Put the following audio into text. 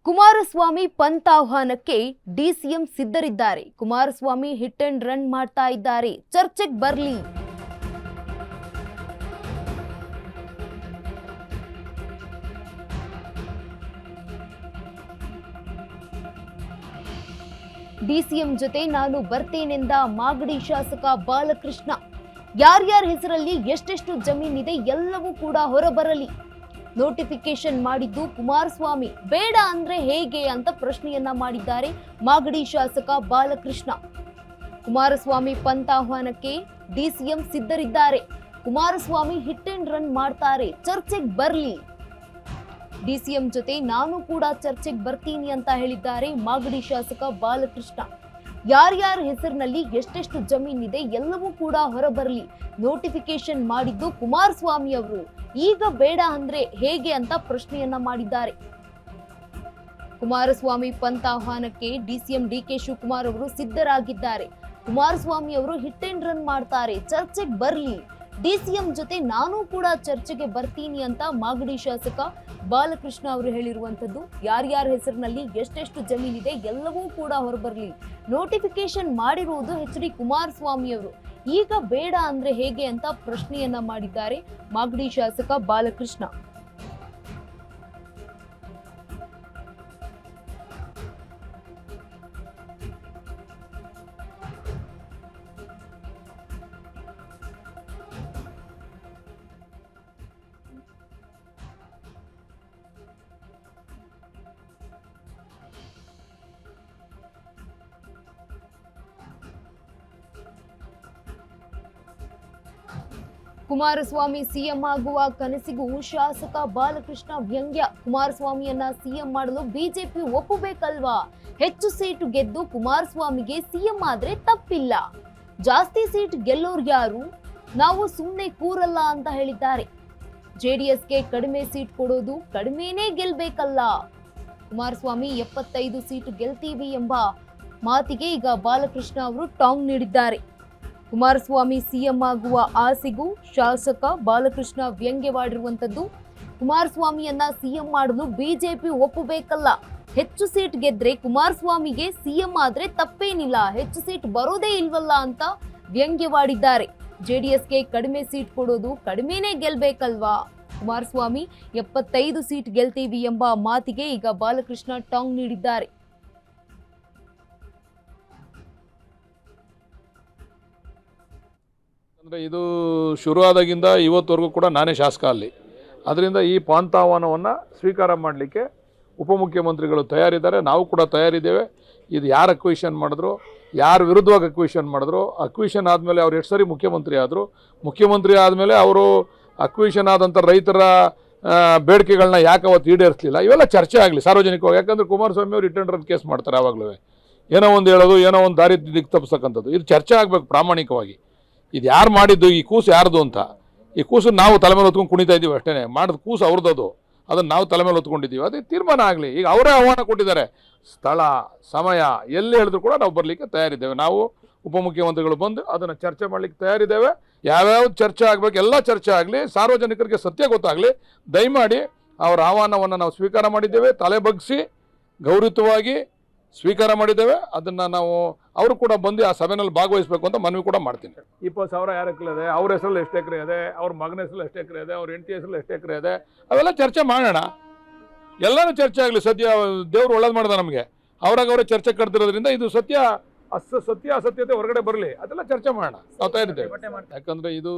Kumaraswamy ಪಂತಾಹ್ವಾನಕ್ಕೆ DCM ಸಿದ್ಧರಿದ್ದಾರೆ. Kumaraswamy hit and run ಮಾಡ್ತಾ ಇದ್ದಾರೆ. ಚರ್ಚೆಗೆ ಬರ್ಲಿ. ಡಿಸಿಎಂ ಜೊತೆ ನಾನು ಬರ್ತೇನೆಂದ ಮಾಗಡಿ ಶಾಸಕ ಬಾಲಕೃಷ್ಣ. ಯಾರ್ಯಾರ ಹೆಸರಲ್ಲಿ ಎಷ್ಟೆಷ್ಟು ಜಮೀನಿದೆ ಎಲ್ಲವೂ ಕೂಡ ಹೊರಬರಲಿ. ನೋಟಿಫಿಕೇಶನ್ ಮಾಡಿದ್ದು ಕುಮಾರಸ್ವಾಮಿ. ಬೇಡ ಅಂದ್ರೆ ಹೇಗೆ ಅಂತ ಪ್ರಶ್ನೆಯನ್ನ ಮಾಡಿದ್ದಾರೆ ಮಾಗಡಿ ಶಾಸಕ ಬಾಲಕೃಷ್ಣ. ಕುಮಾರಸ್ವಾಮಿ ಪಂತಾಹ್ವಾನಕ್ಕೆ ಡಿಸಿಎಂ ಸಿದ್ಧರಿದ್ದಾರೆ. ಕುಮಾರಸ್ವಾಮಿ ಹಿಟ್ ಅಂಡ್ ರನ್ ಮಾಡ್ತಾರೆ. ಚರ್ಚೆಗೆ ಬರ್ಲಿ. ಡಿಸಿಎಂ ಜೊತೆ ನಾನು ಕೂಡ ಚರ್ಚೆಗೆ ಬರ್ತೀನಿ ಅಂತ ಹೇಳಿದ್ದಾರೆ ಮಾಗಡಿ ಶಾಸಕ ಬಾಲಕೃಷ್ಣ. ಯಾರ್ಯಾರ ಹೆಸರಿನಲ್ಲಿ ಎಷ್ಟೆಷ್ಟು ಜಮೀನಿದೆ ಎಲ್ಲವೂ ಕೂಡ ಹೊರಬರಲಿ. ನೋಟಿಫಿಕೇಶನ್ ಮಾಡಿದ್ದು ಕುಮಾರಸ್ವಾಮಿ ಅವರು. ಈಗ ಬೇಡ ಅಂದ್ರೆ ಹೇಗೆ ಅಂತ ಪ್ರಶ್ನೆಯನ್ನ ಮಾಡಿದ್ದಾರೆ. ಕುಮಾರಸ್ವಾಮಿ ಪಂತಾಹ್ವಾನಕ್ಕೆ ಡಿಸಿಎಂ ಡಿಕೆ ಶಿವಕುಮಾರ್ ಅವರು ಸಿದ್ಧರಾಗಿದ್ದಾರೆ. ಕುಮಾರಸ್ವಾಮಿ ಅವರು ಹಿಟ್ ಅಂಡ್ ರನ್ ಮಾಡ್ತಾರೆ. ಚರ್ಚೆಗೆ ಬರ್ಲಿ. ಡಿಸಿಎಂ ಜೊತೆ ನಾನು ಕೂಡ ಚರ್ಚೆಗೆ ಬರ್ತೀನಿ ಅಂತ ಮಾಗಡಿ ಶಾಸಕ ಬಾಲಕೃಷ್ಣ ಅವರು ಹೇಳಿರುವಂತದ್ದು. ಯಾರ್ಯಾರ ಹೆಸರಿನಲ್ಲಿ ಎಷ್ಟೆಷ್ಟು ಜಮೀನಿದೆ ಎಲ್ಲವೂ ಕೂಡ ಹೊರಬರಲಿ. ನೋಟಿಫಿಕೇಶನ್ ಮಾಡಿರುವುದು ಎಚ್ ಡಿ ಕುಮಾರಸ್ವಾಮಿ ಅವರು. ಈಗ ಬೇಡ ಅಂದ್ರೆ ಹೇಗೆ ಅಂತ ಪ್ರಶ್ನೆಯನ್ನ ಮಾಡಿದ್ದಾರೆ ಮಾಗಡಿ ಶಾಸಕ ಬಾಲಕೃಷ್ಣ. ಕುಮಾರಸ್ವಾಮಿ ಸಿಎಂ ಆಗುವ ಕನಸಿಗೂ ಶಾಸಕ ಬಾಲಕೃಷ್ಣ ವ್ಯಂಗ್ಯ. ಕುಮಾರಸ್ವಾಮಿಯನ್ನ ಸಿಎಂ ಮಾಡಲು ಬಿಜೆಪಿ ಒಪ್ಪಬೇಕಲ್ವಾ? ಹೆಚ್ಚು ಸೀಟು ಗೆದ್ದು ಕುಮಾರಸ್ವಾಮಿಗೆ ಸಿಎಂ ಆದ್ರೆ ತಪ್ಪಿಲ್ಲ. ಜಾಸ್ತಿ ಸೀಟ್ ಗೆಲ್ಲೋರು ಯಾರು? ನಾವು ಸುಮ್ಮನೆ ಕೂರಲ್ಲ ಅಂತ ಹೇಳಿದ್ದಾರೆ. ಜೆಡಿಎಸ್ಗೆ ಕಡಿಮೆ ಸೀಟ್ ಕೊಡೋದು ಕಡಿಮೆನೇ ಗೆಲ್ಬೇಕಲ್ಲ. ಕುಮಾರಸ್ವಾಮಿ 75 ಸೀಟ್ ಗೆಲ್ತೀವಿ ಎಂಬ ಮಾತಿಗೆ ಈಗ ಬಾಲಕೃಷ್ಣ ಅವರು ಟಾಂಗ್ ನೀಡಿದ್ದಾರೆ. ಕುಮಾರಸ್ವಾಮಿ ಸಿಎಂ ಆಗುವ ಆಸೆಗೂ ಶಾಸಕ ಬಾಲಕೃಷ್ಣ ವ್ಯಂಗ್ಯವಾಡಿರುವಂತದ್ದು. ಕುಮಾರಸ್ವಾಮಿಯನ್ನ ಸಿಎಂ ಮಾಡಲು ಬಿಜೆಪಿ ಒಪ್ಪಬೇಕಲ್ಲ. ಹೆಚ್ಚು ಸೀಟ್ ಗೆದ್ರೆ ಕುಮಾರಸ್ವಾಮಿಗೆ ಸಿಎಂ ಆದ್ರೆ ತಪ್ಪೇನಿಲ್ಲ. ಹೆಚ್ಚು ಸೀಟ್ ಬರೋದೇ ಇಲ್ವಲ್ಲ ಅಂತ ವ್ಯಂಗ್ಯವಾಡಿದ್ದಾರೆ. ಜೆಡಿಎಸ್ಗೆ ಕಡಿಮೆ ಸೀಟ್ ಕೊಡೋದು ಕಡಿಮೆನೇ ಗೆಲ್ಬೇಕಲ್ವಾ? ಕುಮಾರಸ್ವಾಮಿ 75 ಸೀಟ್ ಗೆಲ್ತೀವಿ ಎಂಬ ಮಾತಿಗೆ ಈಗ ಬಾಲಕೃಷ್ಣ ಟಾಂಗ್ ನೀಡಿದ್ದಾರೆ. ಅಂದರೆ ಇದು ಶುರುವಾದಾಗಿಂದ ಇವತ್ತವರೆಗೂ ಕೂಡ ನಾನೇ ಶಾಸಕ ಅಲ್ಲಿ. ಅದರಿಂದ ಈ ಪಂತಾಹ್ವಾನವನ್ನು ಸ್ವೀಕಾರ ಮಾಡಲಿಕ್ಕೆ ಉಪಮುಖ್ಯಮಂತ್ರಿಗಳು ತಯಾರಿದ್ದಾರೆ, ನಾವು ಕೂಡ ತಯಾರಿದ್ದೇವೆ. ಇದು ಯಾರು ಅಕ್ವಿಷನ್ ಮಾಡಿದ್ರು, ಯಾರು ವಿರುದ್ಧವಾಗಿ ಅಕ್ವಿಷನ್ ಮಾಡಿದ್ರು, ಅಕ್ವಿಷನ್ ಆದಮೇಲೆ ಅವ್ರು ಎಷ್ಟು ಸರಿ ಮುಖ್ಯಮಂತ್ರಿ ಆದರು, ಮುಖ್ಯಮಂತ್ರಿ ಆದಮೇಲೆ ಅವರು ಅಕ್ವಿಷನ್ ಆದಂಥ ರೈತರ ಬೇಡಿಕೆಗಳನ್ನ ಯಾಕೆ ಅವತ್ತು ಈಡೇರಿಸಲಿಲ್ಲ, ಇವೆಲ್ಲ ಚರ್ಚೆ ಆಗಲಿ ಸಾರ್ವಜನಿಕವಾಗಿ. ಯಾಕಂದರೆ ಕುಮಾರಸ್ವಾಮಿ ಅವರು ರಿಟರ್ನ್ ರನ್ ಕೇಸ್ ಮಾಡ್ತಾರೆ ಯಾವಾಗಲೂ. ಏನೋ ಒಂದು ಹೇಳೋದು, ಏನೋ ಒಂದು ದಾರಿ ದಿಕ್ಕು ತಪ್ಪಿಸ್ತಕ್ಕಂಥದ್ದು. ಇದು ಚರ್ಚೆ ಆಗಬೇಕು ಪ್ರಾಮಾಣಿಕವಾಗಿ. ಇದು ಯಾರು ಮಾಡಿದ್ದು, ಈ ಕೂಸು ಯಾರ್ದು ಅಂತ. ಈ ಕೂಸು ನಾವು ತಲೆ ಮೇಲೆ ಹೊತ್ಕೊಂಡು ಕುಣಿತಾ ಇದ್ದೀವಿ ಅಷ್ಟೇ. ಮಾಡಿದ ಕೂಸು ಅವ್ರದ್ದು, ಅದನ್ನು ನಾವು ತಲೆ ಮೇಲೆ ಹೊತ್ಕೊಂಡಿದ್ದೀವಿ. ಅದೇ ತೀರ್ಮಾನ ಆಗಲಿ. ಈಗ ಅವರೇ ಆಹ್ವಾನ ಕೊಟ್ಟಿದ್ದಾರೆ. ಸ್ಥಳ ಸಮಯ ಎಲ್ಲಿ ಹೇಳಿದ್ರು ಕೂಡ ನಾವು ಬರಲಿಕ್ಕೆ ತಯಾರಿದ್ದೇವೆ. ನಾವು ಉಪಮುಖ್ಯಮಂತ್ರಿಗಳು ಬಂದು ಅದನ್ನು ಚರ್ಚೆ ಮಾಡಲಿಕ್ಕೆ ತಯಾರಿದ್ದೇವೆ. ಯಾವ್ಯಾವ್ದು ಚರ್ಚೆ ಆಗಬೇಕು ಎಲ್ಲ ಚರ್ಚೆ ಆಗಲಿ, ಸಾರ್ವಜನಿಕರಿಗೆ ಸತ್ಯ ಗೊತ್ತಾಗಲಿ. ದಯಮಾಡಿ ಅವರ ಆಹ್ವಾನವನ್ನು ನಾವು ಸ್ವೀಕಾರ ಮಾಡಿದ್ದೇವೆ. ತಲೆ ಬಗ್ಗಿಸಿ ಗೌರವವಾಗಿ ಸ್ವೀಕಾರ ಮಾಡಿದ್ದೇವೆ. ಅದನ್ನು ನಾವು ಅವರು ಕೂಡ ಬಂದು ಆ ಸಭೆಯಲ್ಲಿ ಭಾಗವಹಿಸಬೇಕು ಅಂತ ಮನವಿ ಕೂಡ ಮಾಡ್ತೀನಿ. 20,000 ಯಾರ ಎಕರೆ ಇದೆ, ಅವ್ರ ಹೆಸರಲ್ಲಿ ಎಷ್ಟು ಎಕರೆ ಇದೆ, ಅವ್ರ ಮಗನ ಹೆಸರಲ್ಲಿ ಎಷ್ಟು ಎಕರೆ ಇದೆ, ಅವ್ರ ಹೆಂಡತಿ ಹೆಸರಲ್ಲಿ ಎಷ್ಟು ಎಕರೆ ಇದೆ, ಅವೆಲ್ಲ ಚರ್ಚೆ ಮಾಡೋಣ. ಎಲ್ಲರೂ ಚರ್ಚೆ ಆಗಲಿ. ಸದ್ಯ ದೇವ್ರು ಒಳ್ಳೇದು ಮಾಡಿದ ನಮಗೆ. ಅವರೇ ಚರ್ಚೆ ಕರೆದಿರೋದ್ರಿಂದ ಇದು ಸತ್ಯಾಸತ್ಯತೆ ಹೊರಗಡೆ ಬರಲಿ. ಅದೆಲ್ಲ ಚರ್ಚೆ ಮಾಡೋಣ. ನಾವು ತಯಾರಿದ್ದೇವೆ. ಯಾಕಂದರೆ ಇದು